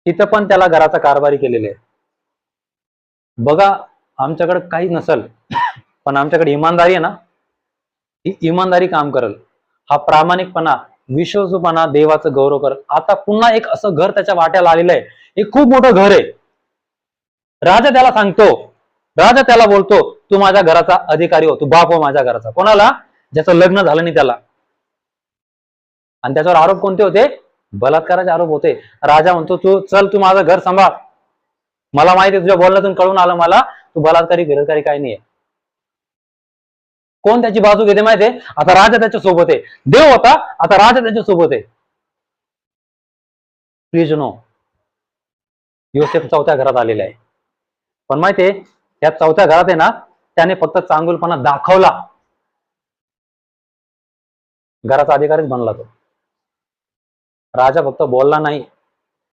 तिथं पण त्याला घराचा कारभारी केलेले आहे. बघा, आमच्याकडे काही नसल पण आमच्याकडे इमानदारी आहे ना, ही इमानदारी काम करल. हा प्रामाणिकपणा, विश्वासूपणा देवाचं गौरव करल. आता पुन्हा एक असं घर त्याच्या वाट्याला आलेलं आहे. हे खूप मोठं घर आहे. राजा त्याला सांगतो, राजा त्याला बोलतो, तू माझ्या घराचा अधिकारी हो, तू बाप हो माझ्या घराचा. कोणाला? ज्याचं लग्न झालं नाही त्याला. आणि त्याच्यावर आरोप कोणते होते? बलात्काराचे आरोप होते. राजा म्हणतो, तू माझं घर सांभाळ. मला माहिती आहे, तुझ्या बोलण्यातून कळून आलं मला, तू बलात्कारी गिरस्कारी काही नाहीये. कोण त्याची बाजू घेते माहितीये? आता राजा त्याच्या सोबत आहे. देव होता, आता राजा त्याच्या सोबत आहे. प्रियजनो, योसेफ चौथ्या घरात आलेला आहे. पण माहितीये, या चौथ्या घरात आहे ना, त्याने फक्त चांगुलपणा दाखवला. घराचा अधिकारीच बनला तो. राजा फक्त बोलला नाही,